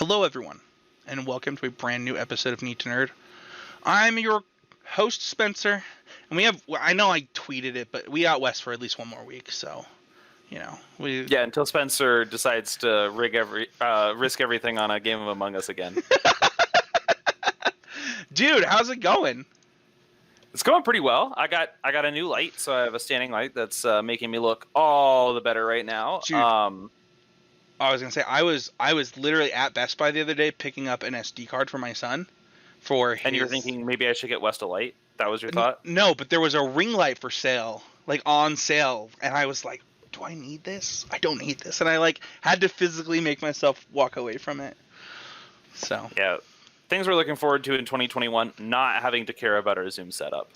Hello, everyone, and welcome to a brand new episode of Need to Nerd. I'm your host, Spencer, and I know I tweeted it, but we out west for at least one more week, so, Yeah, until Spencer decides to risk everything on a game of Among Us again. Dude, how's it going? It's going pretty well. I got a new light, so I have a standing light that's making me look all the better right now. Dude. I was gonna say I was literally at Best Buy the other day picking up an SD card for my son. And you were thinking maybe I should get West a light? That was your thought? No, but there was a ring light for sale, like on sale, and I was like, do I need this? I don't need this, and I had to physically make myself walk away from it. So yeah, things we're looking forward to in 2021, not having to care about our Zoom setup.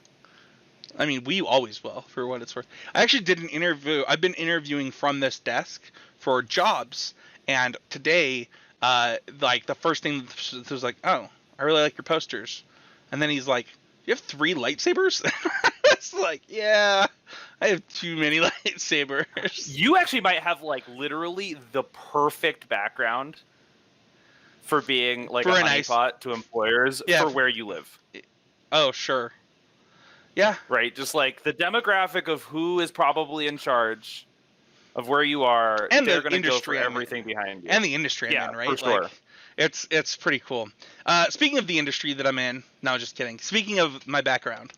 I mean, we always will, for what it's worth. I actually did an interview. I've been interviewing from this desk for jobs, and today, the first thing was like, oh, I really like your posters. And then he's like, you have 3 lightsabers? I was like, yeah, I have too many lightsabers. You actually might have, literally the perfect background for being, a honeypot to employers for where you live. Oh, sure. Yeah. Right, just, the demographic of who is probably in charge of where you are, and they're going to go for everything behind you. And the industry I'm in, right? For sure. It's pretty cool. Speaking of the industry that I'm in, no, just kidding. Speaking of my background,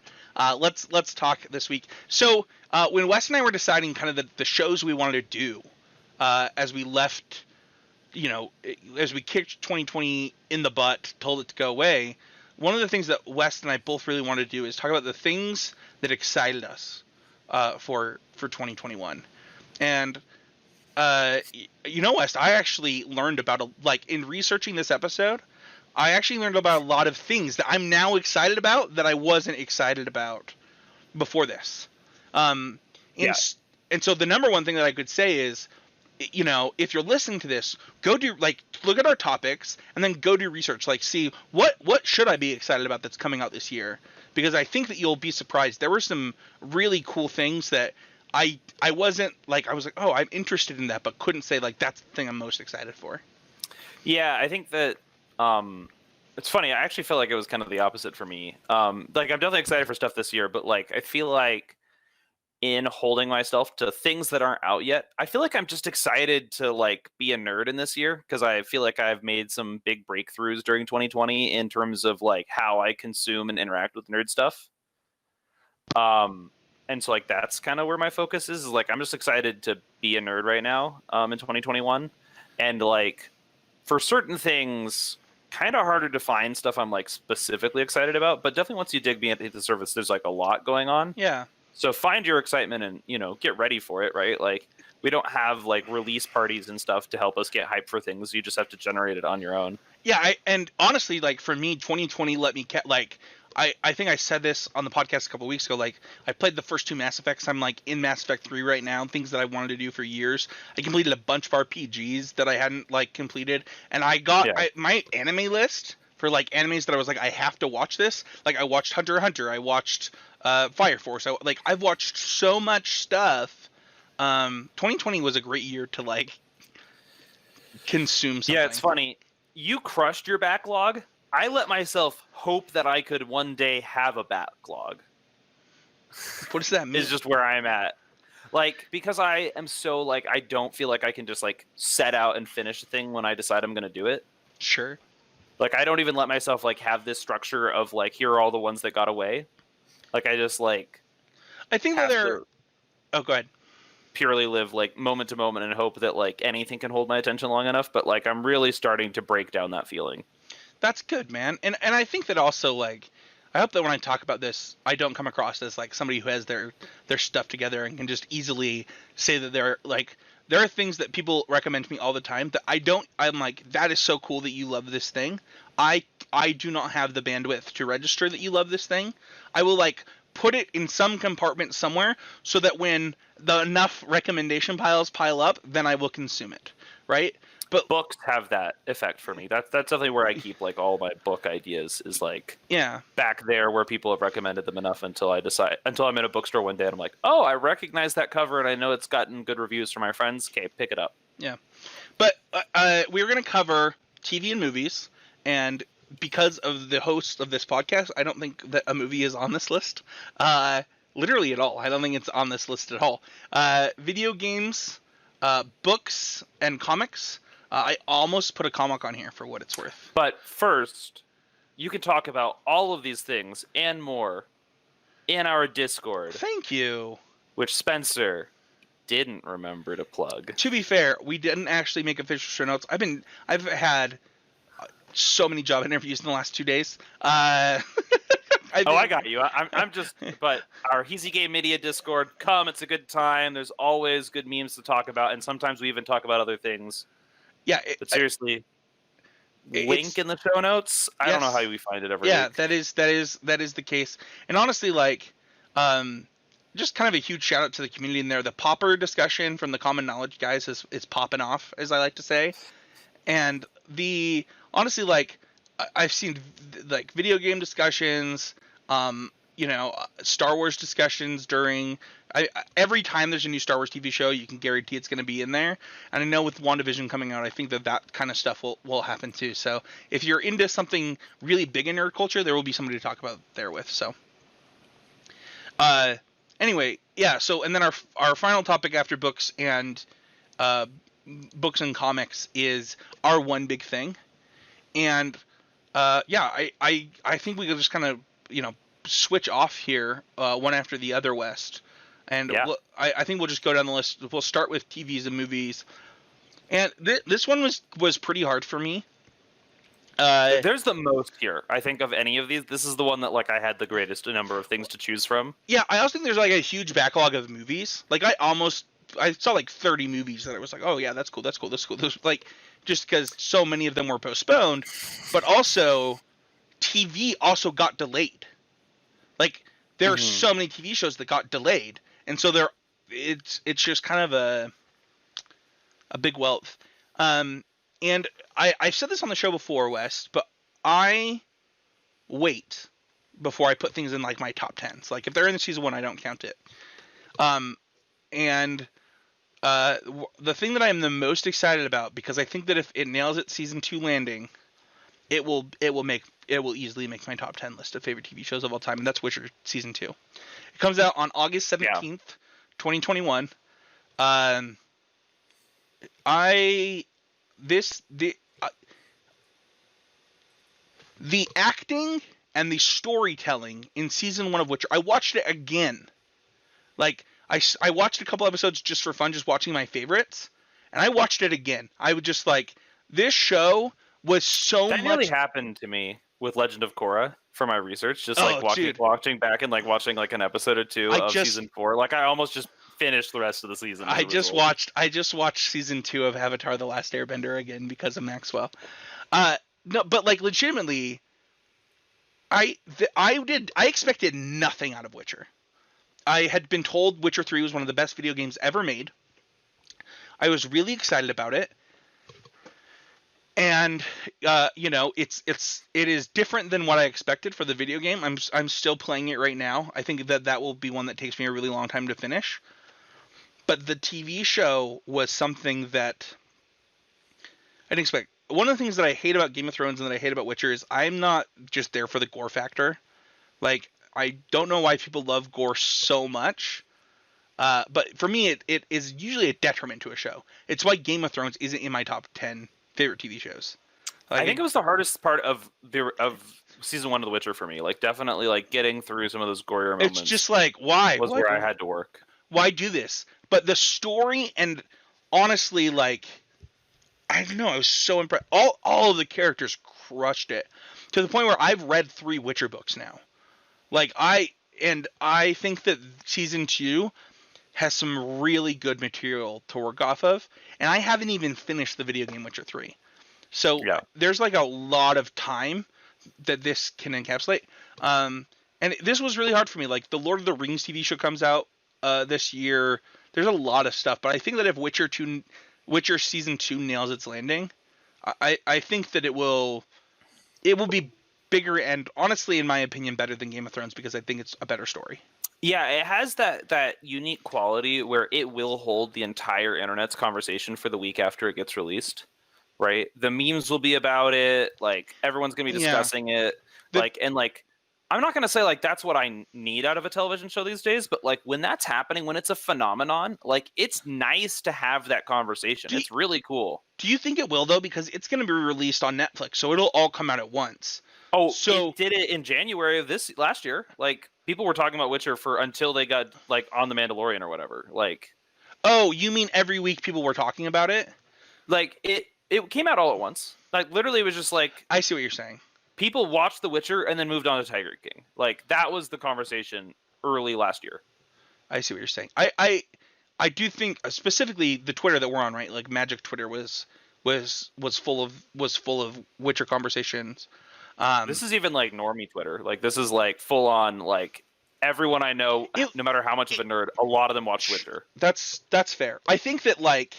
let's talk this week. So when Wes and I were deciding kind of the shows we wanted to do as we left, as we kicked 2020 in the butt, told it to go away, one of the things that Wes and I both really wanted to do is talk about the things that excited us for 2021. And Wes, I actually learned about in researching this episode, I actually learned about a lot of things that I'm now excited about that I wasn't excited about before this. And so the number one thing that I could say is, if you're listening to this, go do look at our topics and then go do research. See what should I be excited about that's coming out this year, because I think that you'll be surprised. There were some really cool things that I wasn't I was like, oh, I'm interested in that, but couldn't say that's the thing I'm most excited for. Yeah, I think that it's funny. I actually feel like it was kind of the opposite for me. I'm definitely excited for stuff this year, but I feel like in holding myself to things that aren't out yet, I feel like I'm just excited to be a nerd in this year, because I feel like I've made some big breakthroughs during 2020 in terms of how I consume and interact with nerd stuff. And so that's kind of where my focus is I'm just excited to be a nerd right now in 2021. And for certain things, kind of harder to find stuff I'm specifically excited about, but definitely once you dig beneath the surface, there's a lot going on. Yeah. So find your excitement and, get ready for it, right? We don't have release parties and stuff to help us get hyped for things. You just have to generate it on your own. Yeah, and honestly, for me, 2020 let me I think I said this on the podcast a couple of weeks ago. I played the first 2 Mass Effects. I'm in Mass Effect 3 right now. Things that I wanted to do for years. I completed a bunch of RPGs that I hadn't completed, and I got my anime list for animes that I was I have to watch this. I watched Hunter x Hunter. I watched Fire Force. I've watched so much stuff. 2020 was a great year to consume something. Yeah, it's funny. You crushed your backlog. I let myself hope that I could one day have a backlog. What does that mean? Is just where I'm at. Because I am so I don't feel like I can just set out and finish a thing when I decide I'm going to do it. Sure. I don't even let myself have this structure of here are all the ones that got away. I just I think that they're. Oh, go ahead. Purely live moment to moment and hope that anything can hold my attention long enough. But I'm really starting to break down that feeling. That's good, man. And I think that also I hope that when I talk about this, I don't come across as somebody who has their stuff together and can just easily say that they're there are things that people recommend to me all the time that I don't. I'm that is so cool that you love this thing. I do not have the bandwidth to register that you love this thing. I will put it in some compartment somewhere so that when the enough recommendation piles pile up, then I will consume it, right? But books have that effect for me. That's definitely where I keep all my book ideas is back there where people have recommended them enough until I'm in a bookstore one day and I'm oh, I recognize that cover and I know it's gotten good reviews from my friends. Okay, pick it up. Yeah. But we were going to cover TV and movies, and because of the host of this podcast, I don't think that a movie is on this list. Literally at all. I don't think it's on this list at all. Video games, books, and comics. I almost put a comic on here for what it's worth. But first, you can talk about all of these things and more in our Discord. Thank you. Which Spencer didn't remember to plug. To be fair, we didn't actually make official show notes. I've had so many job interviews in the last 2 days. I got you. I'm just. But our Easy Game Media Discord, come. It's a good time. There's always good memes to talk about, and sometimes we even talk about other things. Yeah. But seriously, link in the show notes. I don't know how we find it every week. Yeah, that is the case. And honestly, like, just kind of a huge shout out to the community in there. The popper discussion from the Common Knowledge guys is popping off, as I like to say. And honestly, like, I've seen like video game discussions, Star Wars discussions during. Every time there's a new Star Wars TV show, you can guarantee it's going to be in there. And I know with WandaVision coming out, I think that kind of stuff will happen too. So if you're into something really big in nerd culture, there will be somebody to talk about there with. So, anyway, yeah. So and then our final topic after books and comics is our one big thing, and I think we could just kind of switch off here one after the other, West. And I think we'll just go down the list. We'll start with TVs and movies. And this one was pretty hard for me. There's the most here, I think, of any of these. This is the one that like I had the greatest number of things to choose from. Yeah, I also think there's like a huge backlog of movies. Like I saw like 30 movies that I was like, oh yeah, that's cool. Like just because so many of them were postponed, but also TV also got delayed. Like there are so many TV shows that got delayed. And so it's just kind of a big wealth. And I've said this on the show before, Wes, but I wait before I put things in like my top 10s. Like if they're in the season 1, I don't count it. The thing that I am the most excited about, because I think that if it nails its season 2 landing, it will easily make my top 10 list of favorite TV shows of all time, and that's Witcher season 2. It comes out on August 17th, 2021. The acting and the storytelling in season 1 of Witcher, I watched it again. Like I watched a couple episodes just for fun, just watching my favorites, and I watched it again. I would just like, this show was so much. That nearly happened to me with Legend of Korra for my research. Just like watching back and like watching like an episode or two of season 4. Like I almost just finished the rest of the season. I just watched season 2 of Avatar: The Last Airbender again because of Maxwell. No, but like legitimately, I expected nothing out of Witcher. I had been told Witcher 3 was one of the best video games ever made. I was really excited about it. And it is different than what I expected for the video game. I'm still playing it right now. I think that will be one that takes me a really long time to finish. But the TV show was something that I didn't expect. One of the things that I hate about Game of Thrones and that I hate about Witcher is I'm not just there for the gore factor. Like, I don't know why people love gore so much. But for me, it is usually a detriment to a show. It's why Game of Thrones isn't in my top 10 favorite TV shows. Like, I think it was the hardest part of season 1 of The Witcher for me. Like definitely like getting through some of those gorier moments. It's just like, why? Was where I had to work. Why do this? But the story, and honestly, like, I don't know, I was so impressed. All of the characters crushed it to the point where I've read 3 Witcher books now. Like I think that season 2 has some really good material to work off of, and I haven't even finished the video game Witcher 3. So there's like a lot of time that this can encapsulate. And this was really hard for me. Like the Lord of the Rings TV show comes out this year. There's a lot of stuff, but I think that if Witcher season 2 nails its landing, I think that it will be bigger and honestly, in my opinion, better than Game of Thrones because I think it's a better story. Yeah, it has that unique quality where it will hold the entire internet's conversation for the week after it gets released. right? The memes will be about it. Like everyone's gonna be Yeah. discussing it. The- Like and like I'm not gonna say like that's what I need out of a television show these days, but like when that's happening, when it's a phenomenon, like it's nice to have that conversation. It's really cool. Do you think it will though? Because it's going to be released on Netflix, so it'll all come out at once. Oh, So it did it in January of this last year. Like people were talking about Witcher for until they got like on the Mandalorian or whatever. oh, you mean every week people were talking about it? Like it came out all at once. Like literally, it was just like I see what you're saying. people watched The Witcher and then moved on to Tiger King. Like that was the conversation early last year. I see what you're saying. I do think specifically the Twitter that we're on, right? Like Magic Twitter was full of Witcher conversations. This is even like normie Twitter. Like this is like full on like everyone I know, no matter how much of a nerd, a lot of them watch Witcher. That's fair. I think that like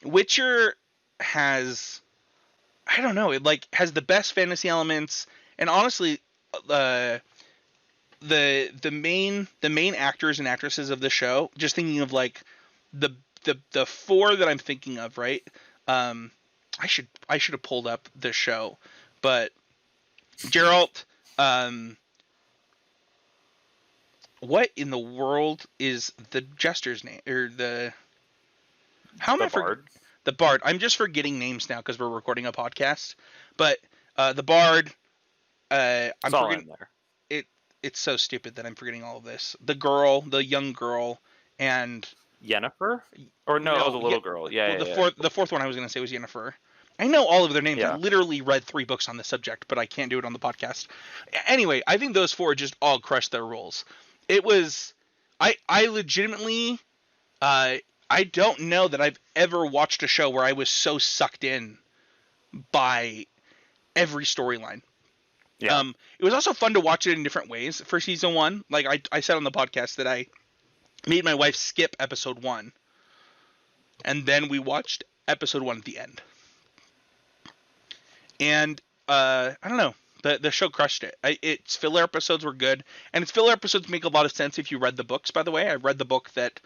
Witcher has, I don't know, it like has the best fantasy elements, and honestly, the main actors and actresses of the show, just thinking of like the four that I'm thinking of, right? I should have pulled up the show, but Geralt, what in the world is the jester's name, or the how am The I for Bard. the bard? I'm just forgetting names now because we're recording a podcast. But the bard, I'm It's all forgetting in there. it's so stupid that I'm forgetting all of this. The girl, the young girl, and Yennefer? Or no, the little girl. Yeah, the fourth one I was going to say was Yennefer. I know all of their names. Yeah. I literally read 3 books on the subject, but I can't do it on the podcast. Anyway, I think those 4 just all crushed their roles. It was, I legitimately, I don't know that I've ever watched a show where I was so sucked in by every storyline. Yeah. It was also fun to watch it in different ways for season 1. Like I said on the podcast that I made my wife skip episode 1, and then we watched episode 1 at the end. And I don't know, the show crushed it. Its filler episodes were good, and its filler episodes make a lot of sense if you read the books. By the way, I read the book that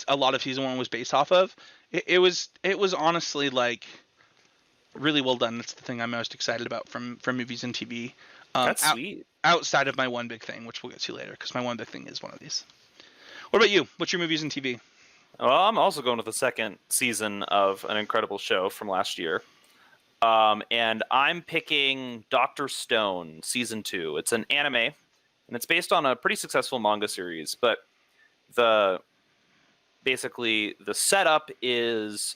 a lot of season 1 was based off of. It was honestly like really well done. That's the thing I'm most excited about from movies and TV. That's sweet. Outside of my one big thing, which we'll get to later, because my one big thing is one of these. What about you? What's your movies and TV? Well, I'm also going with the second season of an incredible show from last year. And I'm picking Dr. Stone season 2. It's an anime, and it's based on a pretty successful manga series. But basically the setup is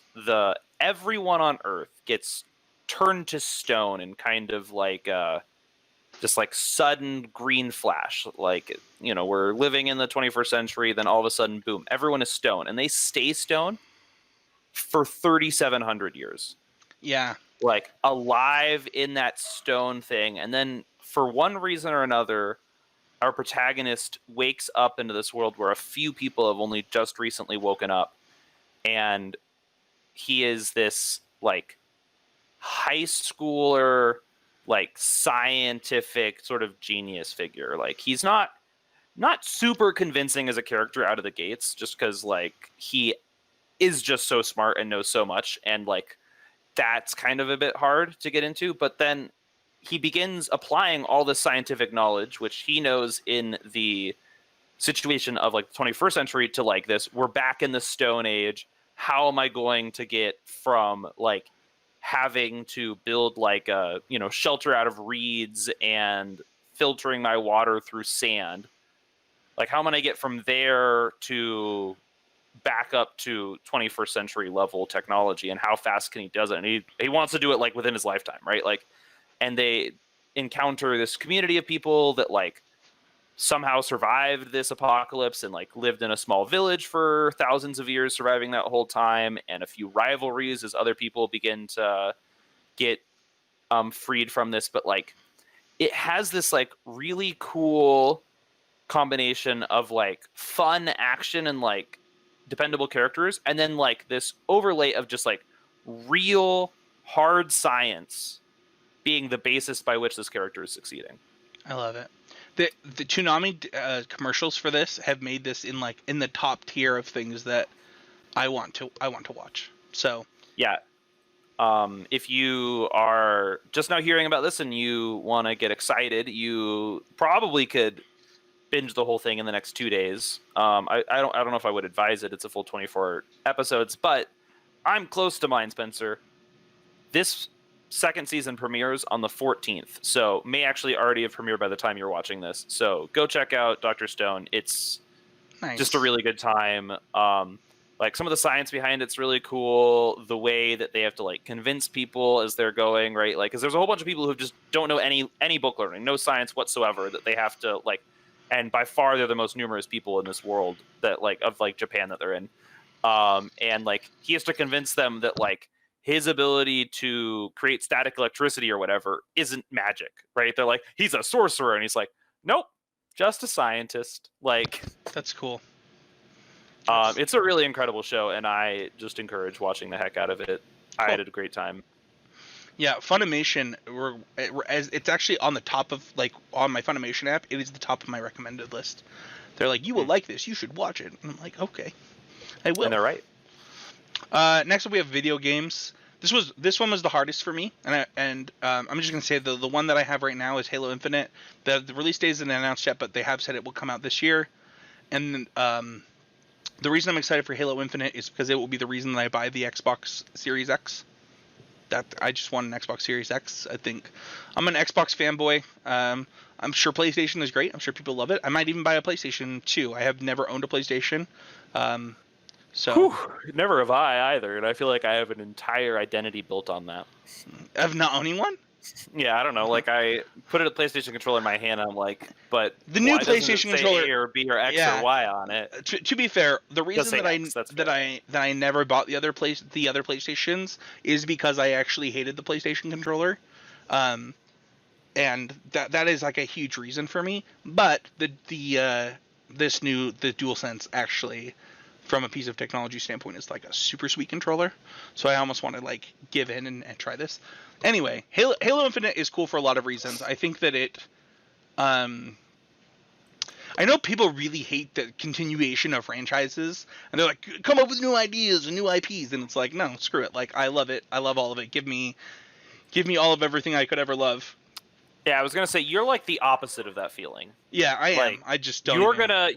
everyone on Earth gets turned to stone in kind of like just like sudden green flash. Like, you know, we're living in the 21st century, then all of a sudden, boom, everyone is stone, and they stay stone for 3,700 years. Yeah. Like alive in that stone thing, and then for one reason or another, our protagonist wakes up into this world where a few people have only just recently woken up, and he is this like high schooler, like scientific sort of genius figure. Like he's not super convincing as a character out of the gates, just because like he is just so smart and knows so much, and like that's kind of a bit hard to get into. But then he begins applying all this scientific knowledge, which he knows in the situation of like the 21st century, to like this, we're back in the Stone Age. How am I going to get from like having to build like a, you know, shelter out of reeds and filtering my water through sand? Like, how am I going to get from there to back up to 21st century level technology, and how fast can he does it? And he wants to do it like within his lifetime, right? Like, and they encounter this community of people that like somehow survived this apocalypse and like lived in a small village for thousands of years, surviving that whole time, and a few rivalries as other people begin to get freed from this. But like it has this like really cool combination of like fun action and like dependable characters, and then like this overlay of just like real hard science being the basis by which this character is succeeding. I love it. The Toonami commercials for this have made this in the top tier of things that I want to watch. So Yeah. If you are just now hearing about this and you want to get excited, you probably could binge the whole thing in the next 2 days. I don't know if I would advise it. It's a full 24 episodes, but I'm close to mine, Spencer. This second season premieres on the 14th, so may actually already have premiered by the time you're watching this. So go check out Dr. Stone. It's just a really good time. Like some of the science behind it's really cool. The way that they have to like convince people as they're going, right? Like, because there's a whole bunch of people who just don't know any book learning, no science whatsoever, that they have to like. And by far, they're the most numerous people in this world that like of like Japan that they're in. And like he has to convince them that like his ability to create static electricity or whatever isn't magic, right? They're like, he's a sorcerer, and he's like, nope, just a scientist. Like, that's cool. It's a really incredible show, and I just encourage watching the heck out of it. Cool. I had a great time. Yeah, Funimation, it's actually on the top of, like, on my Funimation app, it is the top of my recommended list. They're like, you will like this, you should watch it. And I'm like, okay, I will. And they're right. Next up, we have video games. This one was the hardest for me, and I'm just gonna say the one that I have right now is Halo Infinite. The release date isn't announced yet, but they have said it will come out this year. And the reason I'm excited for Halo Infinite is because it will be the reason that I buy the Xbox Series X. That I just want an Xbox Series X. I think I'm an Xbox fanboy. I'm sure PlayStation is great. I'm sure people love it. I might even buy a PlayStation 2. I have never owned a PlayStation. Whew, never have I either, and I feel like I have an entire identity built on that. Of not owning one? Yeah, I don't know. Like I put a PlayStation controller in my hand, and I'm like, but the new PlayStation controller, A or B or X or Y on it. To be fair, the reason that I never bought the other PlayStations is because I actually hated the PlayStation controller, and that is like a huge reason for me. But the DualSense actually, from a piece of technology standpoint, is like a super sweet controller. So I almost want to like give in and try this. Anyway, Halo Infinite is cool for a lot of reasons. I think that it, I know people really hate the continuation of franchises, and they're like, come up with new ideas and new IPs, and it's like, no, screw it. Like, I love it. I love all of it. Give me all of everything I could ever love. Yeah, I was gonna say you're like the opposite of that feeling. Yeah, I like, am. I just don't. You're gonna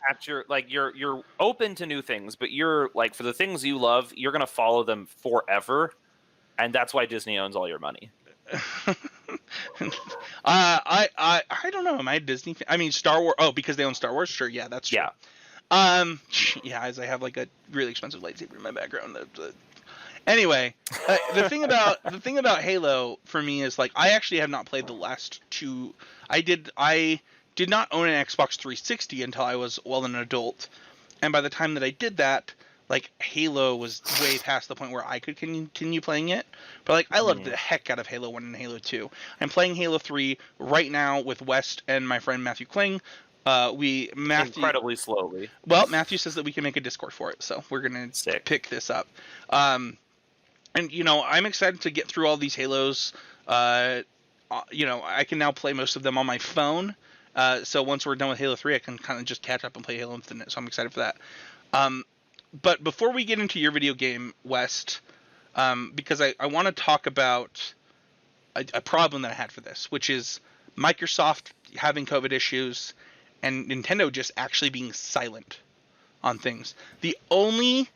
attach you're open to new things, but you're like, for the things you love, you're gonna follow them forever, and that's why Disney owns all your money. I don't know. Am I a Disney fan? I mean, Star Wars. Oh, because they own Star Wars. Sure, yeah, that's true. Yeah. Yeah, as I have like a really expensive lightsaber in my background. Anyway, the thing about Halo for me is like I actually have not played the last two. I did not own an Xbox 360 until I was an adult, and by the time that I did that, like Halo was way past the point where I could continue playing it. But like I loved the heck out of Halo 1 and Halo 2. I'm playing Halo 3 right now with West and my friend Matthew Kling. Matthew incredibly slowly. Well, Matthew says that we can make a Discord for it, so we're gonna pick this up. And you know, I'm excited to get through all these Halos. You know, I can now play most of them on my phone. So once we're done with Halo 3, I can kind of just catch up and play Halo Infinite. So I'm excited for that. But before we get into your video game, West, because I want to talk about a problem that I had for this, which is Microsoft having COVID issues and Nintendo just actually being silent on things. The only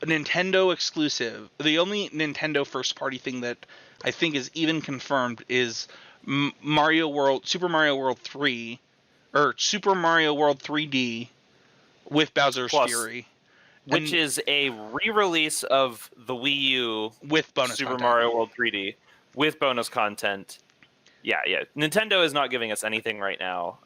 Nintendo exclusive, the only Nintendo first party thing that I think is even confirmed is Super Mario World 3 or Super Mario World 3D with Bowser's Fury, which is a re-release of the Wii U with bonus Super content. Mario World 3D with bonus content. Yeah. Nintendo is not giving us anything right now.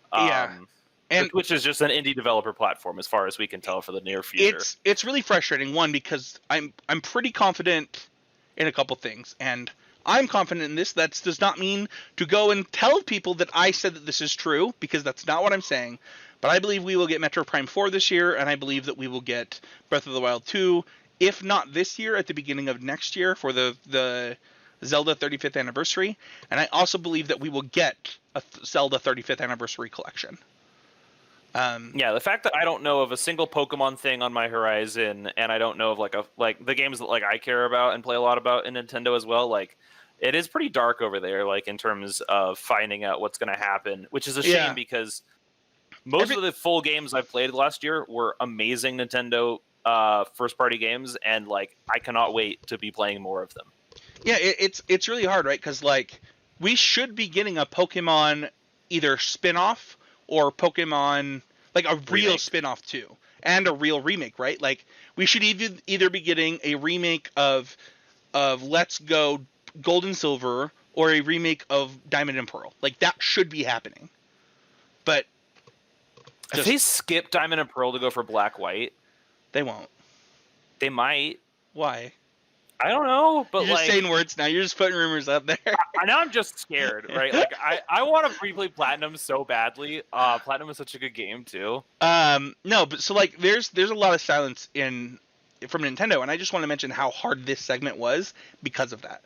And which is just an indie developer platform, as far as we can tell, for the near future. It's really frustrating. One, because I'm pretty confident in a couple things, and I'm confident in this. That does not mean to go and tell people that I said that this is true, because that's not what I'm saying. But I believe we will get Metro Prime 4 this year, and I believe that we will get Breath of the Wild 2, if not this year, at the beginning of next year for the Zelda 35th anniversary. And I also believe that we will get a Zelda 35th anniversary collection. Yeah, the fact that I don't know of a single Pokemon thing on my horizon, and I don't know of like the games that like I care about and play a lot about in Nintendo as well, like it is pretty dark over there, like in terms of finding out what's going to happen, which is a shame because most of the full games I've played last year were amazing Nintendo first party games, and like I cannot wait to be playing more of them. Yeah, it's really hard, right? Because like we should be getting a Pokemon either spin-off or Pokemon like a real spin-off too, and a real remake, right? Like we should either be getting a remake of Let's Go Gold and Silver or a remake of Diamond and Pearl. Like that should be happening. But if they skip Diamond and Pearl to go for Black White, they won't. They might. Why? I don't know, but you're just saying words now. You're just putting rumors out there. Now I'm just scared, right? Like I want to replay Platinum so badly. Platinum is such a good game too. No, but so like there's a lot of silence from Nintendo, and I just want to mention how hard this segment was because of that.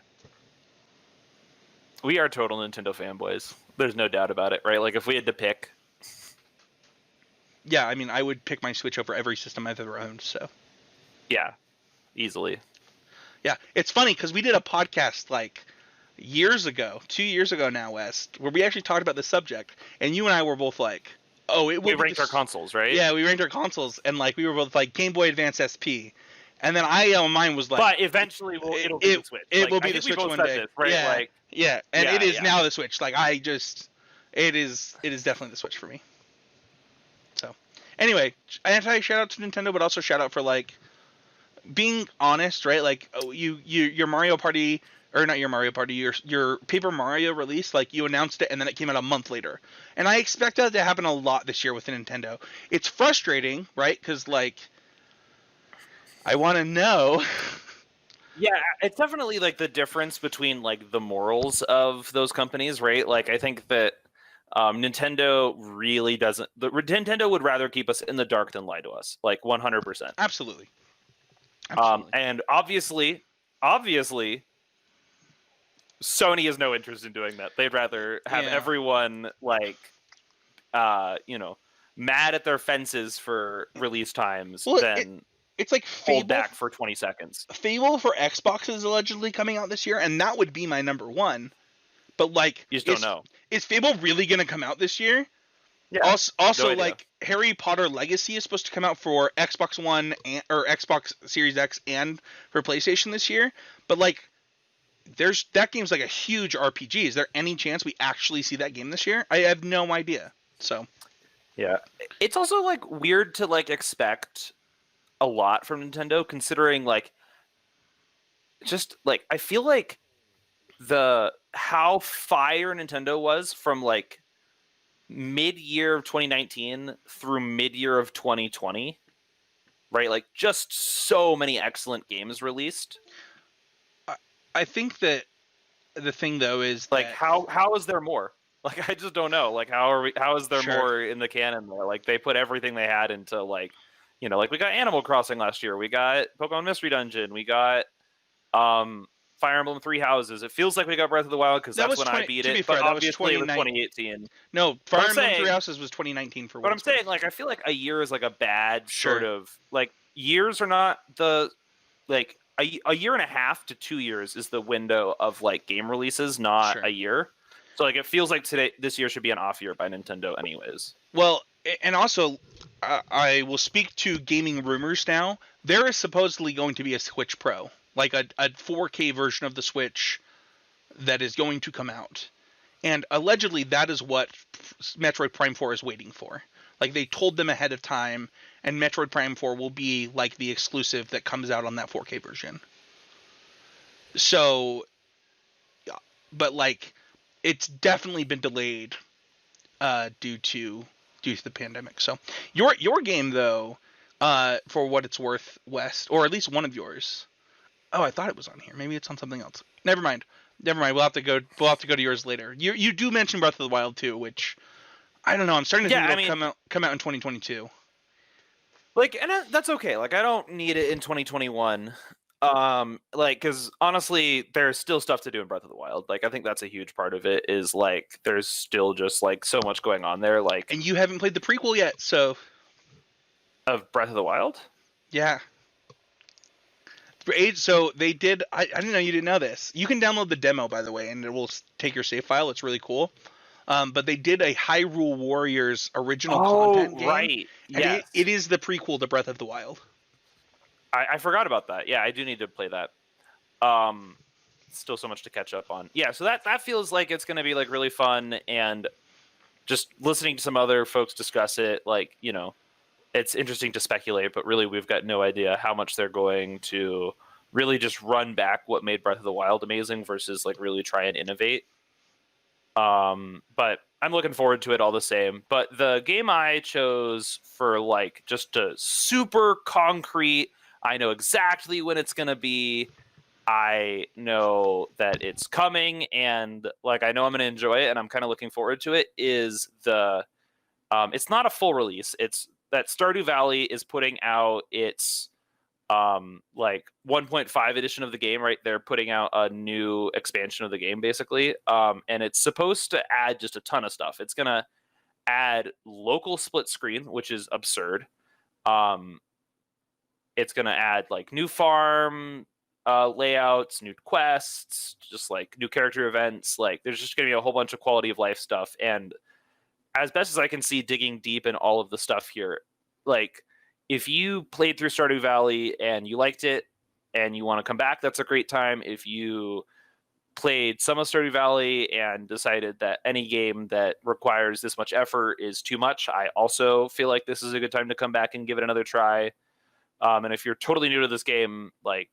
We are total Nintendo fanboys. There's no doubt about it, right? Like if we had to pick. Yeah, I mean, I would pick my Switch over every system I've ever owned. So. Yeah, easily. Yeah, it's funny because we did a podcast like years ago, 2 years ago now, West, where we actually talked about the subject, and you and I were both like, "Oh, it will." We ranked our consoles, right? Yeah, we ranked our consoles, and like we were both like Game Boy Advance SP, and then mine was like. But eventually, it'll be the Switch. It will be the Switch one day, this, right? Yeah, like, yeah, and it is now the Switch. Like it is definitely the Switch for me. So, anyway, shout out to Nintendo, but also shout out for like. Being honest, right? Like your Mario Party, or not your Mario Party, your Paper Mario release, like you announced it and then it came out a month later. And I expect that to happen a lot this year with Nintendo. It's frustrating, right? Because like I want to know. Yeah, it's definitely like the difference between like the morals of those companies, right? Like I think that Nintendo really doesn't. Nintendo would rather keep us in the dark than lie to us, like 100%. Absolutely. And obviously, Sony has no interest in doing that. They'd rather have everyone like, mad at their fences for release times than it's like hold back for 20 seconds. Fable for Xbox is allegedly coming out this year, and that would be my number one. But like, you just don't know. Is Fable really going to come out this year? Yeah, also like Harry Potter Legacy is supposed to come out for Xbox One or Xbox Series X and for PlayStation this year, but like that game's like a huge RPG. Is there any chance we actually see that game this year? I have no idea. So yeah, it's also like weird to like expect a lot from Nintendo, considering like just like I feel like how fire Nintendo was from like mid-year of 2019 through mid-year of 2020, right? Like just so many excellent games released. I think that the thing though is like how is there more? Like I just don't know. Like how is there more in the canon there? Like they put everything they had into like, like we got Animal Crossing last year, we got Pokemon Mystery Dungeon, we got Fire Emblem Three Houses. It feels like we got Breath of the Wild because that's when I beat it. But obviously it was 2018. No, Fire Emblem Three Houses was 2019 for. But I'm saying, like, I feel like a year is like a bad sort of like years are not the like a year and a half to 2 years is the window of like game releases, not a year. So like it feels like this year should be an off year by Nintendo, anyways. Well, and also I will speak to gaming rumors now. There is supposedly going to be a Switch Pro. Like a 4K version of the Switch that is going to come out. And allegedly that is what Metroid Prime 4 is waiting for. Like they told them ahead of time, and Metroid Prime 4 will be like the exclusive that comes out on that 4K version. So, yeah, but like it's definitely been delayed due to the pandemic. So your game though, for what it's worth, West, or at least one of yours. Oh, I thought it was on here. Maybe it's on something else. Never mind. We'll have to go to yours later. You do mention Breath of the Wild too, which I don't know. I'm starting to think it'll come out in 2022. Like, and that's okay. Like, I don't need it in 2021. Like, because honestly, there's still stuff to do in Breath of the Wild. Like, I think that's a huge part of it. Is like, there's still just like so much going on there. Like, And you haven't played the prequel yet, so of Breath of the Wild. yeah. So they did. I didn't know you didn't know this. You can download the demo, by the way, and it will take your save file. It's really cool. But they did a Hyrule Warriors original content game. Right. And Yes. it is the prequel to Breath of the Wild. I forgot about that. Yeah, I do need to play that. Still so much to catch up on. Yeah, so that feels like it's going to be like really fun, and just listening to some other folks discuss it, like, you know, it's interesting to speculate, but really we've got no idea how much they're going to really just run back what made Breath of the Wild amazing versus like really try and innovate. But I'm looking forward to it all the same. But the game I chose for like just a super concrete, I know exactly when it's going to be, I know that it's coming, and like I know I'm going to enjoy it, and I'm kind of looking forward to it, is the it's not a full release. It's that Stardew Valley is putting out its like 1.5 edition of the game, right? They're putting out a new expansion of the game basically, and it's supposed to add just a ton of stuff. It's going to add local split screen, which is absurd. It's going to add like new farm layouts, new quests, just like new character events. Like there's just going to be a whole bunch of quality of life stuff. And as best as I can see, digging deep in all of the stuff here, like if you played through Stardew Valley and you liked it and you want to come back, that's a great time. If you played some of Stardew Valley and decided that any game that requires this much effort is too much, I also feel like this is a good time to come back and give it another try. And if you're totally new to this game, like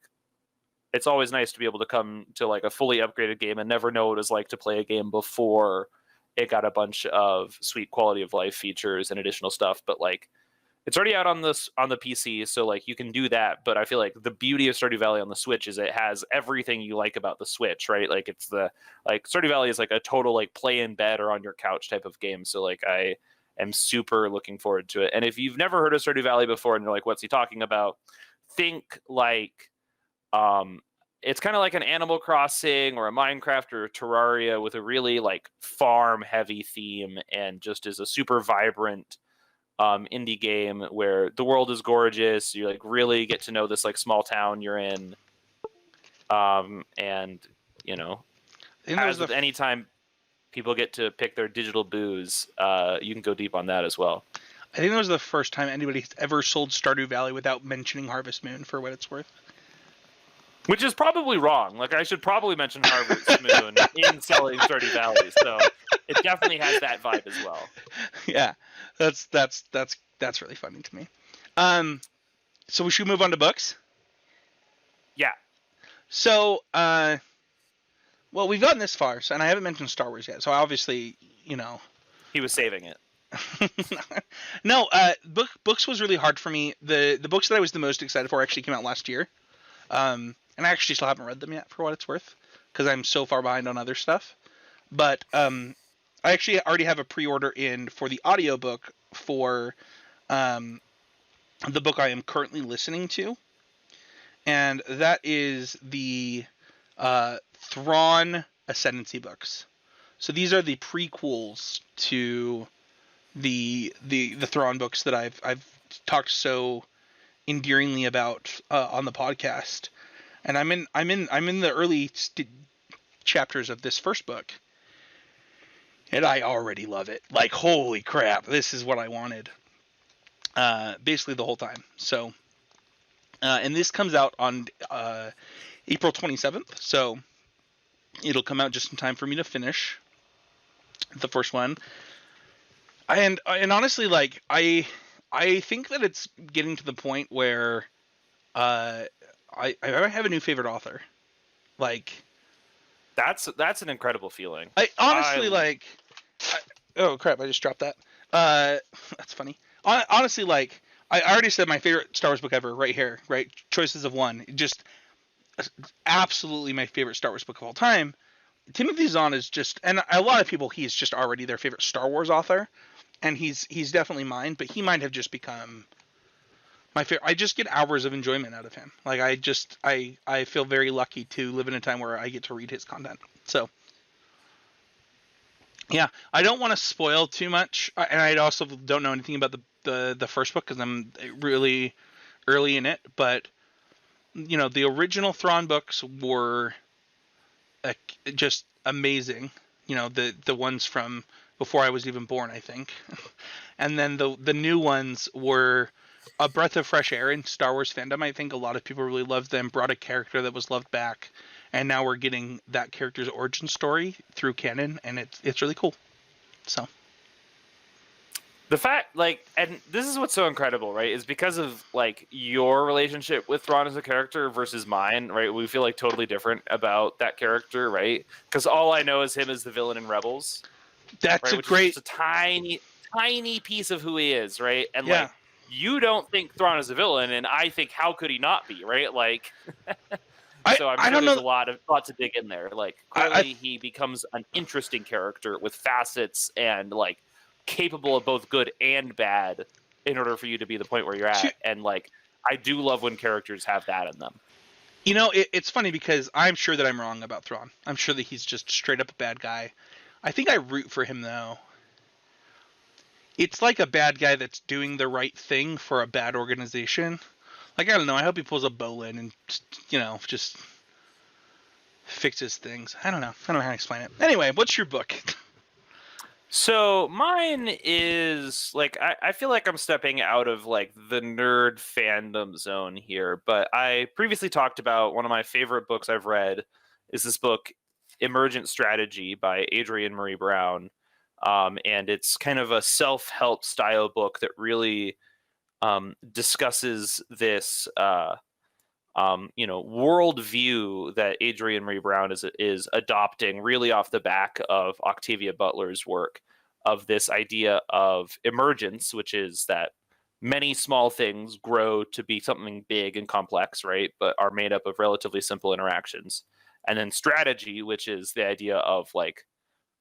it's always nice to be able to come to like a fully upgraded game and never know what it was like to play a game before it got a bunch of sweet quality of life features and additional stuff. But like it's already out on the PC, so like you can do that. But I feel like the beauty of Stardew Valley on the Switch is it has everything you like about the Switch, right? Like it's the like Stardew Valley is like a total like play in bed or on your couch type of game. So like I am super looking forward to it. And if you've never heard of Stardew Valley before and you're like, what's he talking about? Think like it's kind of like an Animal Crossing or a Minecraft or a Terraria with a really like farm heavy theme, and just is a super vibrant indie game where the world is gorgeous. You like really get to know this like small town you're in, and you know, as with any time people get to pick their digital booze, you can go deep on that as well. I think that was the first time anybody's ever sold Stardew Valley without mentioning Harvest Moon, for what it's worth. Which is probably wrong. Like I should probably mention Harvest Moon in selling Stardew Valley. So it definitely has that vibe as well. Yeah, that's really funny to me. So we should move on to books. Yeah. So, well, we've gotten this far, and I haven't mentioned Star Wars yet. So obviously, you know, he was saving it. No, books was really hard for me. The books that I was the most excited for actually came out last year. And I actually still haven't read them yet, for what it's worth, because I'm so far behind on other stuff. But I actually already have a pre-order in for the audiobook for the book I am currently listening to. And that is the Thrawn Ascendancy books. So these are the prequels to the Thrawn books that I've talked so endearingly about on the podcast. And I'm in the early chapters of this first book, and I already love it. Like, holy crap, this is what I wanted. Basically the whole time. So, and this comes out on April 27th. So it'll come out just in time for me to finish the first one. And honestly, like I think that it's getting to the point where I have a new favorite author. Like that's an incredible feeling. I honestly oh crap! I just dropped that. That's funny. Honestly, like I already said, my favorite Star Wars book ever, right here, right? Choices of one. Just absolutely my favorite Star Wars book of all time. Timothy Zahn is just, and a lot of people, he's just already their favorite Star Wars author, and he's definitely mine. But he might have just become my favorite. I just get hours of enjoyment out of him. Like I feel very lucky to live in a time where I get to read his content. So yeah, I don't want to spoil too much, and I also don't know anything about the first book because I'm really early in it. But the original Thrawn books were just amazing. The ones from before I was even born, I think. And then the new ones were a breath of fresh air in Star Wars fandom. I think a lot of people really loved them, brought a character that was loved back, and now we're getting that character's origin story through canon, and it's really cool. So the fact, and this is what's so incredible, right, is because of your relationship with Thrawn as a character versus mine, right? We feel totally different about that character, right? Because all I know is him as the villain in Rebels. That's right? a great, is just a tiny piece of who he is, right? And yeah. You don't think Thrawn is a villain, and I think how could he not be, right? So I'm sure there's a lot to dig in there. Clearly he becomes an interesting character with facets and capable of both good and bad in order for you to be the point where you're at. And I do love when characters have that in them. It's funny because I'm sure that I'm wrong about Thrawn. I'm sure that he's just straight up a bad guy. I think I root for him though. It's like a bad guy that's doing the right thing for a bad organization. I don't know. I hope he pulls a Bolin and just fixes things. I don't know. I don't know how to explain it. Anyway, what's your book? So mine is I feel like I'm stepping out of the nerd fandom zone here, but I previously talked about one of my favorite books I've read is this book, Emergent Strategy by Adrienne Marie Brown. And it's kind of a self-help style book that really discusses this worldview that Adrienne Marie Brown is adopting really off the back of Octavia Butler's work of this idea of emergence, which is that many small things grow to be something big and complex, right? But are made up of relatively simple interactions. And then strategy, which is the idea of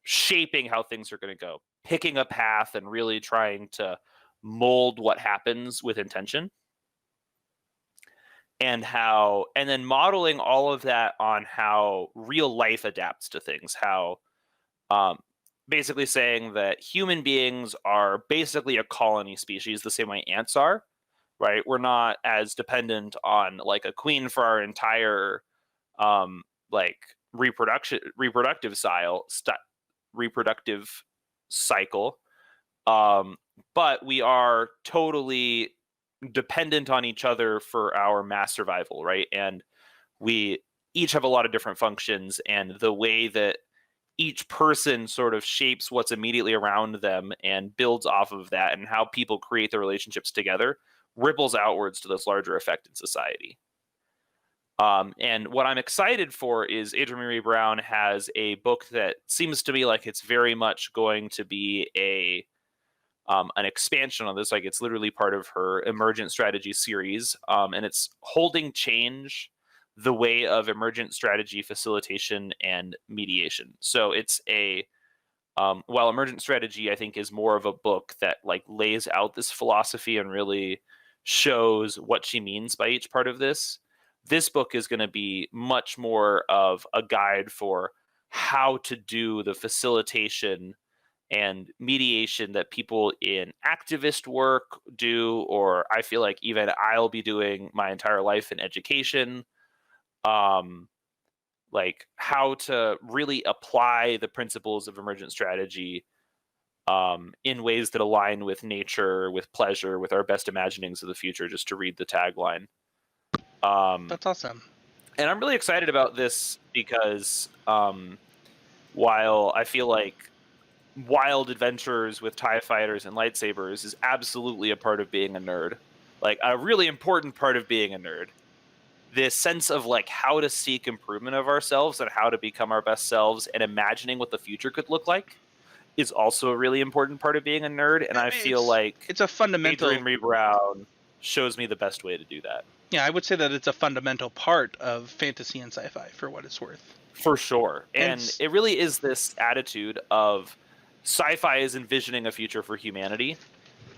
shaping how things are going to go, picking a path and really trying to mold what happens with intention. And then modeling all of that on how real life adapts to things, how basically saying that human beings are basically a colony species the same way ants are, right? We're not as dependent on a queen for our entire reproductive cycle, but we are totally dependent on each other for our mass survival, right? And we each have a lot of different functions, and the way that each person sort of shapes what's immediately around them and builds off of that, and how people create their relationships together ripples outwards to this larger effect in society. And what I'm excited for is Adrienne Marie Brown has a book that seems to me like it's very much going to be an expansion on this. It's literally part of her Emergent Strategy series, and it's holding change the way of emergent strategy facilitation and mediation. So it's while Emergent Strategy I think is more of a book that lays out this philosophy and really shows what she means by each part of this. This book is going to be much more of a guide for how to do the facilitation and mediation that people in activist work do, or I feel like even I'll be doing my entire life in education. How to really apply the principles of emergent strategy in ways that align with nature, with pleasure, with our best imaginings of the future, just to read the tagline. That's awesome. And I'm really excited about this because while I feel like wild adventures with TIE fighters and lightsabers is absolutely a part of being a nerd, a really important part of being a nerd, this sense of how to seek improvement of ourselves and how to become our best selves and imagining what the future could look like is also a really important part of being a nerd. And I feel like it's a fundamental. Adrienne Marie Brown shows me the best way to do that. Yeah, I would say that it's a fundamental part of fantasy and sci-fi, for what it's worth. For sure. And it really is this attitude of sci-fi is envisioning a future for humanity.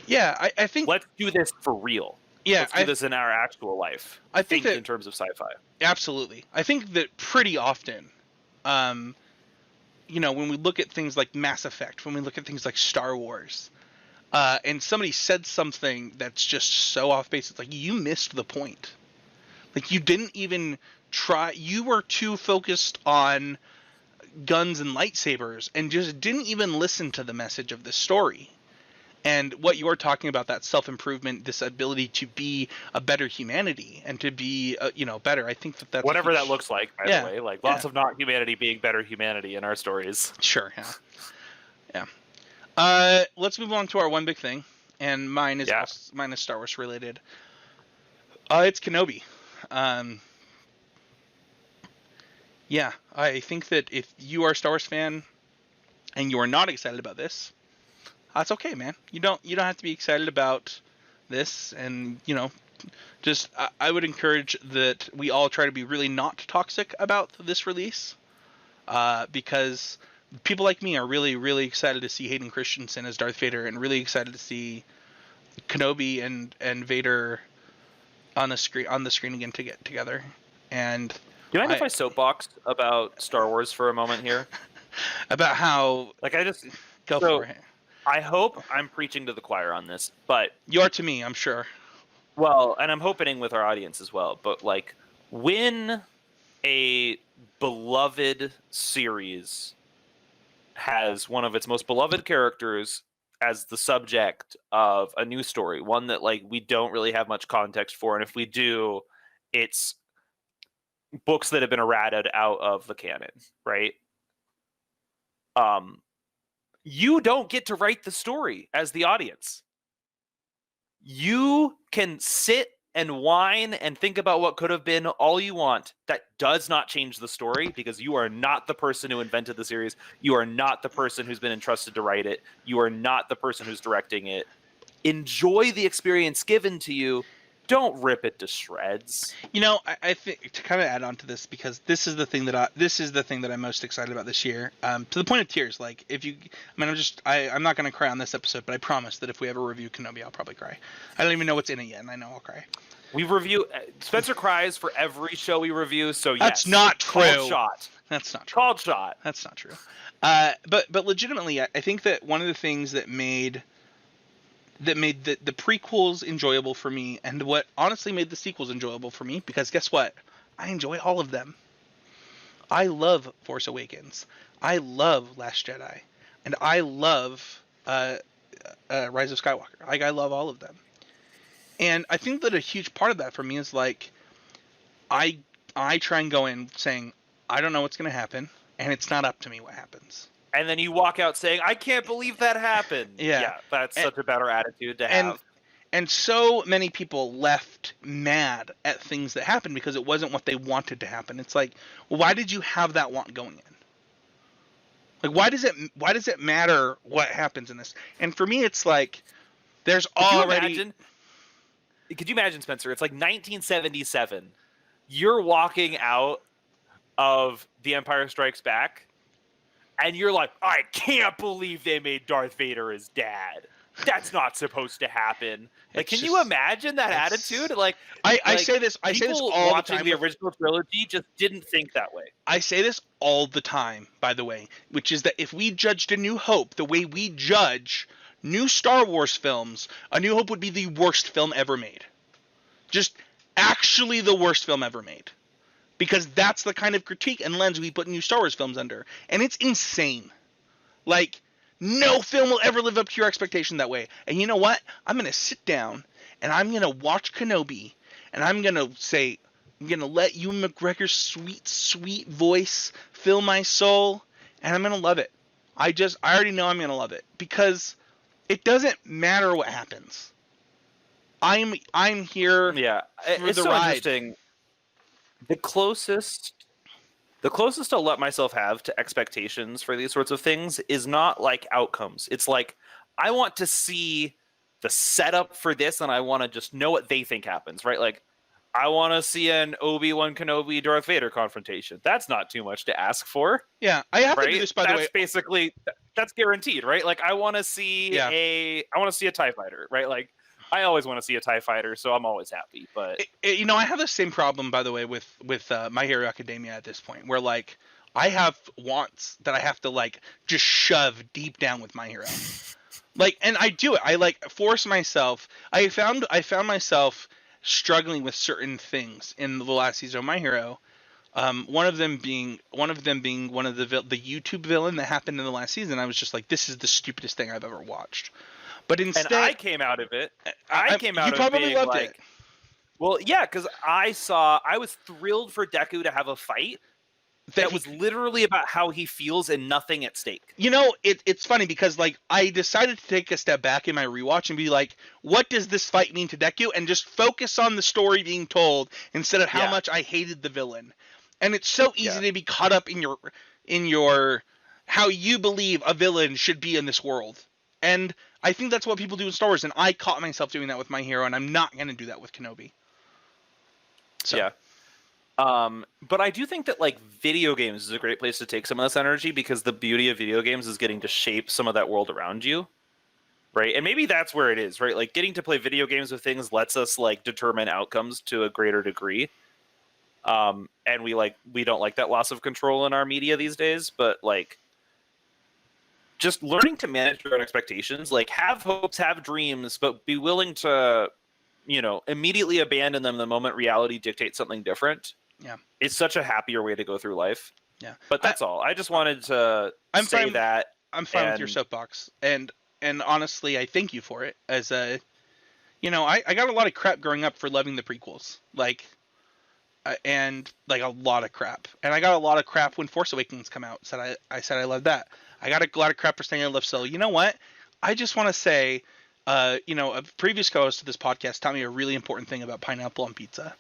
Yeah, I think... Let's do this for real. Yeah, Let's do this in our actual life. I think that in terms of sci-fi. absolutely. I think that pretty often, when we look at things like Mass Effect, when we look at things like Star Wars, and somebody said something that's just so off base, it's like you missed the point. Like you didn't even try. You were too focused on guns and lightsabers and just didn't even listen to the message of the story. And what you're talking about, that self-improvement, this ability to be a better humanity and to be, better. I think that's whatever that looks like, by the way. Like lots of not humanity being better humanity in our stories. Sure, yeah. Let's move on to our one big thing, and mine is Star Wars related. It's Kenobi. I think that if you are a Star Wars fan and you are not excited about this, that's okay, man. You don't have to be excited about this, and just I would encourage that we all try to be really not toxic about this release, because people like me are really, really excited to see Hayden Christensen as Darth Vader, and really excited to see Kenobi and Vader on the screen again to get together. And do you mind if I soapbox about Star Wars for a moment here? About how go for it. I hope I'm preaching to the choir on this, but you are to me, I'm sure. Well, and I'm hoping with our audience as well. But like, when a beloved series has one of its most beloved characters as the subject of a new story, one that like we don't really have much context for, and if we do, it's books that have been errated out of the canon, right? You don't get to write the story as the audience. You can sit and whine and think about what could have been all you want. That does not change the story, because you are not the person who invented the series. You are not the person who's been entrusted to write it. You are not the person who's directing it. Enjoy the experience given to you. Don't rip it to shreds. I think to kind of add on to this, because this is the thing that I'm most excited about this year. To the point of tears. Like I'm not going to cry on this episode, but I promise that if we ever review Kenobi, I'll probably cry. I don't even know what's in it yet, and I know I'll cry. We review Spencer cries for every show we review, so yes. That's not true. Called shot. That's not true. Called shot. That's not true. But legitimately, I think that one of the things that made the prequels enjoyable for me, and what honestly made the sequels enjoyable for me, because guess what? I enjoy all of them. I love Force Awakens. I love Last Jedi. And I love Rise of Skywalker. Like, I love all of them. And I think that a huge part of that for me is like, I try and go in saying, I don't know what's going to happen, and it's not up to me what happens. And then you walk out saying, I can't believe that happened. Yeah, that's such a better attitude to have. And so many people left mad at things that happened because it wasn't what they wanted to happen. It's like, well, why did you have that want going in? Like, why does it matter what happens in this? And for me, it's like, there's already... Could you imagine, Spencer? It's like 1977. You're walking out of The Empire Strikes Back, and you're like, I can't believe they made Darth Vader his dad. That's not supposed to happen. Like, can you imagine that attitude? Like, I say this all the time. Watching the original trilogy just didn't think that way. I say this all the time, by the way, which is that if we judged A New Hope the way we judge new Star Wars films, A New Hope would be the worst film ever made. Just actually the worst film ever made. Because that's the kind of critique and lens we put new Star Wars films under. And it's insane. Like, no film will ever live up to your expectation that way. And you know what? I'm going to sit down and I'm going to watch Kenobi, and I'm going to say, I'm going to let Ewan McGregor's sweet, sweet voice fill my soul, and I'm going to love it. I already know I'm going to love it, because it doesn't matter what happens. I'm here for the ride. Interesting. The closest I'll let myself have to expectations for these sorts of things is not like outcomes. It's like, I want to see the setup for this, and I want to just know what they think happens, right? Like, I want to see an Obi-Wan Kenobi Darth Vader confrontation. That's not too much to ask for. Yeah, I have to do this, by the way. That's basically, that's guaranteed, right? Like, I want to see a TIE fighter, right? Like, I always want to see a TIE fighter, so I'm always happy. But I have the same problem, by the way, with My Hero Academia at this point, where like I have wants that I have to like just shove deep down with My Hero. Like, and I do it. I like force myself. I found myself struggling with certain things in the last season of My Hero. One of them being one of the YouTube villain that happened in the last season. I was just like, this is the stupidest thing I've ever watched. But instead, and I came out of it. I came out you of it probably being loved like, it. well, yeah, because I was thrilled for Deku to have a fight that was literally about how he feels and nothing at stake. It's funny because like I decided to take a step back in my rewatch and be like, what does this fight mean to Deku? And just focus on the story being told instead of how much I hated the villain. And it's so easy to be caught up in your how you believe a villain should be in this world. And I think that's what people do in Star Wars, and I caught myself doing that with My Hero, and I'm not going to do that with Kenobi. So. Yeah. But I do think that like video games is a great place to take some of this energy, because the beauty of video games is getting to shape some of that world around you. Right. And maybe that's where it is, right? Like getting to play video games with things lets us like determine outcomes to a greater degree. And we don't like that loss of control in our media these days, but like just learning to manage your own expectations, like have hopes, have dreams, but be willing to, immediately abandon them the moment reality dictates something different. Yeah. It's such a happier way to go through life. Yeah. But that's all. I just wanted to say that. I'm fine with your soapbox. And honestly, I thank you for it. As I got a lot of crap growing up for loving the prequels. And like a lot of crap. And I got a lot of crap when Force Awakens come out. I said I loved that. I got a lot of crap for saying I love Solo. You know what? I just want to say, a previous co-host of this podcast taught me a really important thing about pineapple on pizza.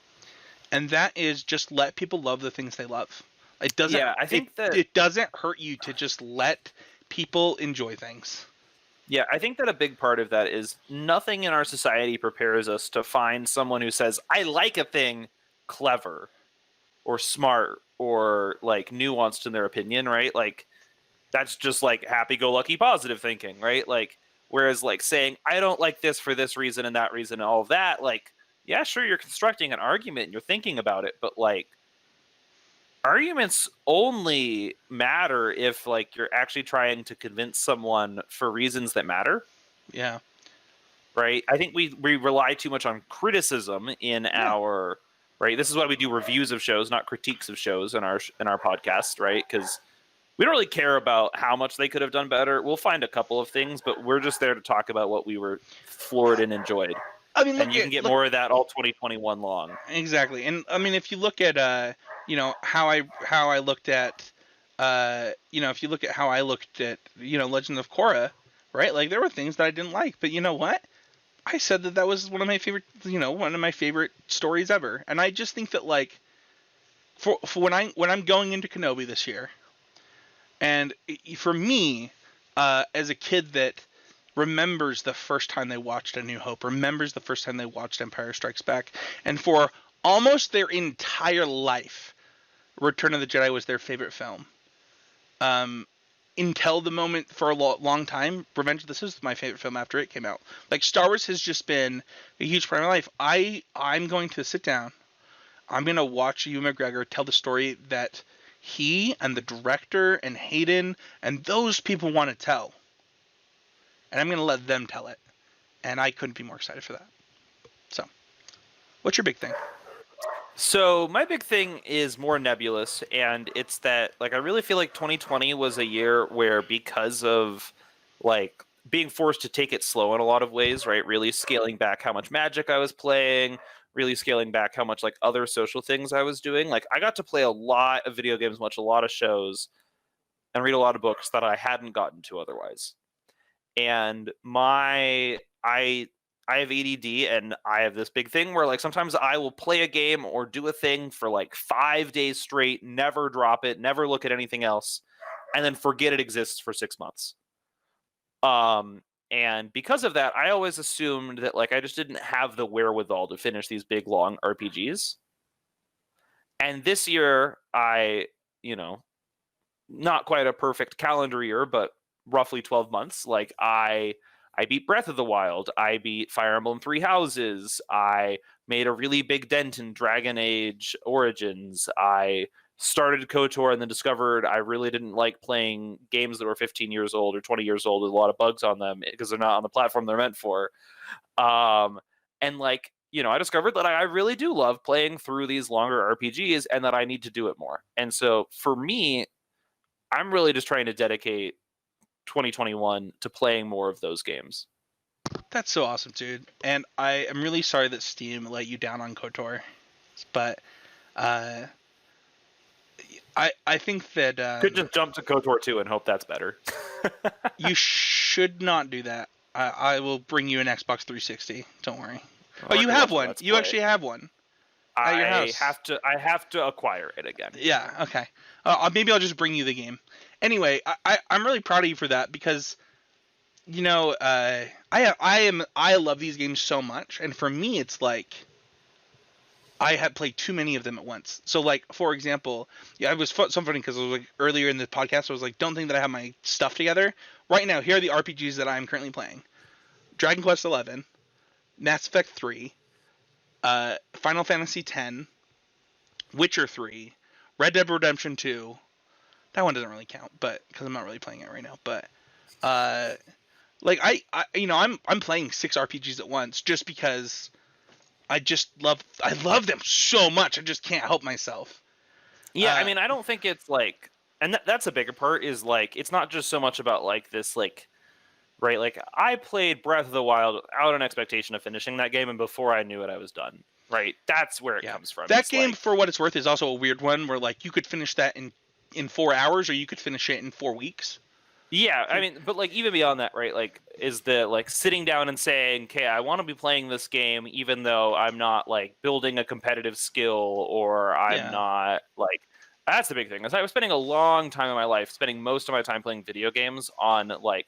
And that is just let people love the things they love. It doesn't. Yeah, I think it doesn't hurt you to just let people enjoy things. Yeah, I think that a big part of that is nothing in our society prepares us to find someone who says, I like a thing clever or smart or like nuanced in their opinion, right? Like that's just like happy-go-lucky positive thinking, right? Like whereas like saying, I don't like this for this reason and that reason and all of that, like, yeah, sure, you're constructing an argument and you're thinking about it, but like arguments only matter if like you're actually trying to convince someone for reasons that matter. Yeah. Right? I think we rely too much on criticism in our right. This is why we do reviews of shows, not critiques of shows in our podcast, right? Because we don't really care about how much they could have done better. We'll find a couple of things, but we're just there to talk about what we were floored and enjoyed. I mean, and you can get more of that all 2021 long. Exactly. And I mean, if you look at how I looked at if you look at how I looked at Legend of Korra, right? Like there were things that I didn't like, but you know what? I said that was one of my favorite stories ever. And I just think that like for when I'm going into Kenobi this year, and for me, as a kid that remembers the first time they watched A New Hope, remembers the first time they watched Empire Strikes Back, and for almost their entire life, Return of the Jedi was their favorite film. Until the moment, for a long time, Revenge of the Sith was my favorite film after it came out. Like, Star Wars has just been a huge part of my life. I'm going to sit down. I'm going to watch Ewan McGregor tell the story that he and the director and Hayden and those people want to tell. And I'm going to let them tell it. And I couldn't be more excited for that. So, what's your big thing? So, my big thing is more nebulous. And it's that, like, I really feel like 2020 was a year where, because of, like, being forced to take it slow in a lot of ways, right? Really scaling back how much Magic I was playing, really scaling back how much, like, other social things I was doing. Like, I got to play a lot of video games, watch a lot of shows, and read a lot of books that I hadn't gotten to otherwise. And I have ADD, and I have this big thing where like sometimes I will play a game or do a thing for like 5 days straight, never drop it, never look at anything else, and then forget it exists for 6 months. And because of that, I always assumed that like I just didn't have the wherewithal to finish these big long RPGs. And this year, not quite a perfect calendar year, but roughly 12 months, like I I beat Breath of the Wild. I beat Fire Emblem Three Houses. I made a really big dent in Dragon Age Origins. I started KOTOR and then discovered I really didn't like playing games that were 15 years old or 20 years old with a lot of bugs on them because they're not on the platform they're meant for. And like, I discovered that I really do love playing through these longer RPGs and that I need to do it more. And so for me, I'm really just trying to dedicate 2021 to playing more of those games. That's so awesome, dude. And I am really sorry that Steam let you down on KOTOR, but I think that could just jump to KOTOR 2 and hope that's better. You should not do that. I will bring you an Xbox 360. Don't worry. Oh, you have one. You actually have one. At your house. I have to acquire it again. Yeah. Okay. Maybe I'll just bring you the game. Anyway, I'm really proud of you for that because, I love these games so much, and for me, it's like I had played too many of them at once. So, like, for example, it was so funny because it was like earlier in the podcast, I was like, don't think that I have my stuff together. Right now, here are the RPGs that I'm currently playing: Dragon Quest XI, Mass Effect 3, Final Fantasy X, Witcher 3, Red Dead Redemption 2. That one doesn't really count, but because I'm not really playing it right now. But like I'm playing 6 RPGs at once just because I love them so much. I just can't help myself. Yeah, I mean, I don't think it's like, and that's a bigger part is like, it's not just so much about like this like, right? Like I played Breath of the Wild out an expectation of finishing that game, and before I knew it, I was done. Right? That's where it comes from. That game, for what it's worth, is also a weird one where like you could finish that in 4 hours, or you could finish it in 4 weeks. Yeah, I mean, but like even beyond that, right? Like, is the like sitting down and saying, "Okay, I want to be playing this game, even though I'm not like building a competitive skill, or I'm not like." That's the big thing. I was spending a long time in my life, spending most of my time playing video games on like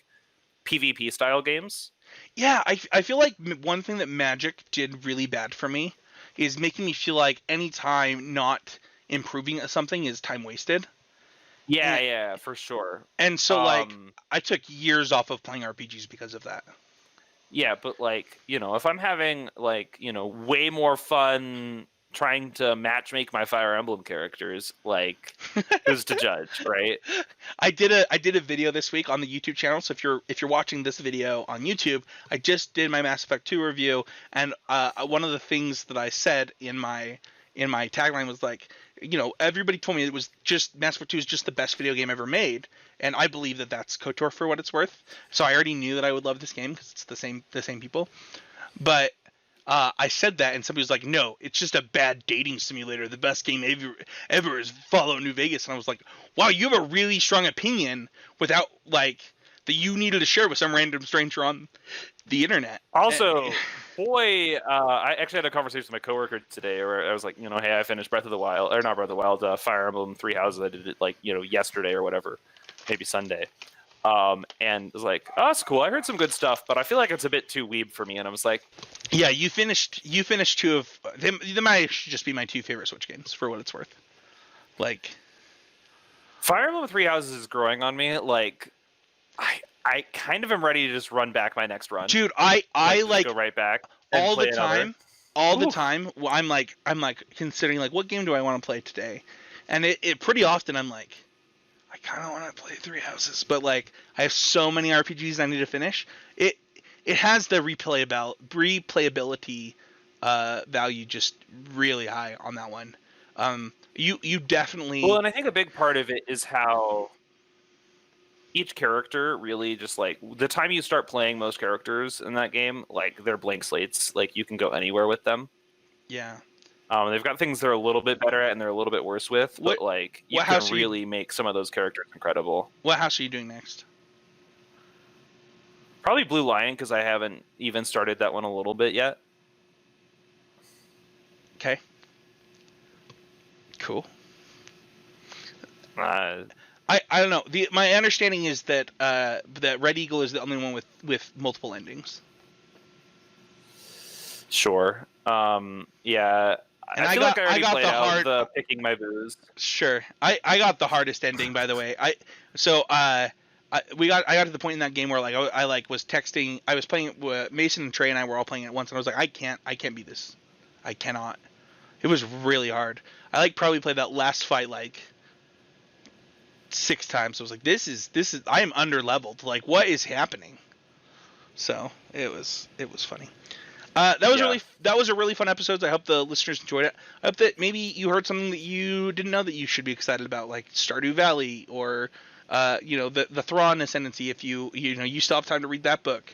PvP style games. Yeah, I feel like one thing that Magic did really bad for me is making me feel like any time not improving at something is time wasted. Yeah, for sure. And so, like, I took years off of playing RPGs because of that. Yeah, but, like, if I'm having, like, way more fun trying to matchmake my Fire Emblem characters, like, who's to judge, right? I did a video this week on the YouTube channel, so if you're watching this video on YouTube, I just did my Mass Effect 2 review, and one of the things that I said in my tagline was like, everybody told me it was just Mass Effect 2 is just the best video game ever made, and I believe that that's KOTOR for what it's worth. So I already knew that I would love this game because it's the same people. But I said that, and somebody was like, "No, it's just a bad dating simulator. The best game ever is Fallout New Vegas." And I was like, "Wow, you have a really strong opinion without like that you needed to share with some random stranger on the internet." Also. Boy, I actually had a conversation with my coworker today where I was like, hey, I finished Breath of the Wild, or not Breath of the Wild, Fire Emblem Three Houses. I did it like, yesterday or whatever, maybe Sunday. And it was like, oh, that's cool. I heard some good stuff, but I feel like it's a bit too weeb for me. And I was like, yeah, you finished 2 of them. They might just be my 2 favorite Switch games for what it's worth. Like, Fire Emblem Three Houses is growing on me. Like, I kind of am ready to just run back my next run. Dude, I like go right back all the time. All the time. Well, I'm like considering like what game do I want to play today, and it pretty often I'm like, I kind of want to play Three Houses, but like I have so many RPGs I need to finish. It has the replayability value just really high on that one. You definitely. Well, and I think a big part of it is how each character really just like the time you start playing most characters in that game, like they're blank slates, like you can go anywhere with them. Yeah. They've got things they're a little bit better at and they're a little bit worse with, but like you can really make some of those characters incredible. What house are you doing next? Probably Blue Lion because I haven't even started that one a little bit yet. Okay. Cool. I don't know. My understanding is that that Red Eagle is the only one with multiple endings. Sure. Yeah. And I feel like I already played out the picking my booze. Sure. I got the hardest ending, by the way. I got to the point in that game where like I like was texting. I was playing Mason and Trey and I were all playing it at once, and I was like, I can't beat this. I cannot. It was really hard. I like probably played that last fight like 6 times. I was like, this is I am under leveled. Like, what is happening? So it was funny. That was a really fun episode. I hope the listeners enjoyed it. I hope that maybe you heard something that you didn't know that you should be excited about, like Stardew Valley or the Thrawn Ascendancy. If you still have time to read that book,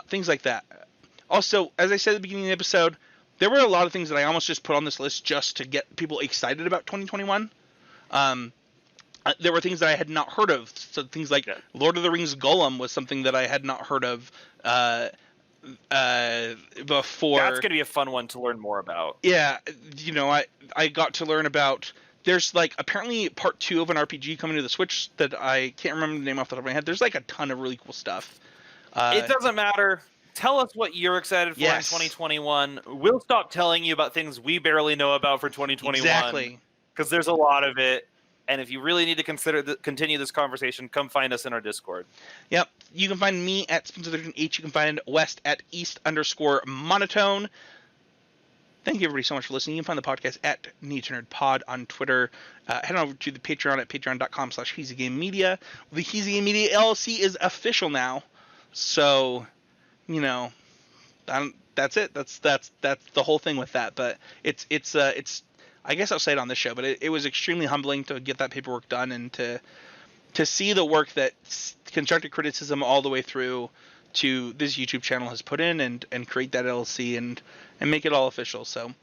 things like that. Also, as I said at the beginning of the episode, there were a lot of things that I almost just put on this list just to get people excited about 2021. There were things that I had not heard of. So things like Lord of the Rings Gollum was something that I had not heard of before. That's going to be a fun one to learn more about. Yeah, I got to learn about. There's like apparently part 2 of an RPG coming to the Switch that I can't remember the name off the top of my head. There's like a ton of really cool stuff. It doesn't matter. Tell us what you're excited for in 2021. We'll stop telling you about things we barely know about for 2021. Exactly. Because there's a lot of it. And if you really need to continue this conversation, come find us in our Discord. Yep. You can find me at Spencer13H. You can find West at East_monotone. Thank you, everybody, so much for listening. You can find the podcast at NeedToNerdPod on Twitter. Head on over to the Patreon at patreon.com/HeezyGameMedia. The Heezy Game Media LLC is official now. So, that's it. That's the whole thing with that. But it's I guess I'll say it on this show, but it was extremely humbling to get that paperwork done and to see the work that constructive criticism all the way through to this YouTube channel has put in and create that LLC and make it all official. So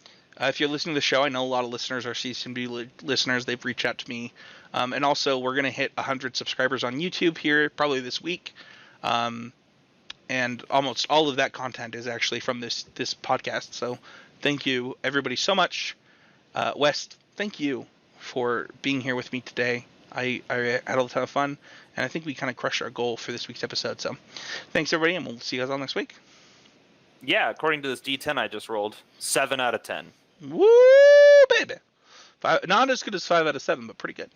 if you're listening to the show, I know a lot of listeners are CCMB listeners. They've reached out to me. And also we're going to hit 100 subscribers on YouTube here probably this week. And almost all of that content is actually from this podcast. So thank you everybody so much. West, thank you for being here with me today. I had a ton of fun, and I think we kind of crushed our goal for this week's episode. So thanks, everybody, and we'll see you guys all next week. Yeah, according to this D10 I just rolled, 7 out of 10. Woo, baby. Not as good as 5 out of 7, but pretty good.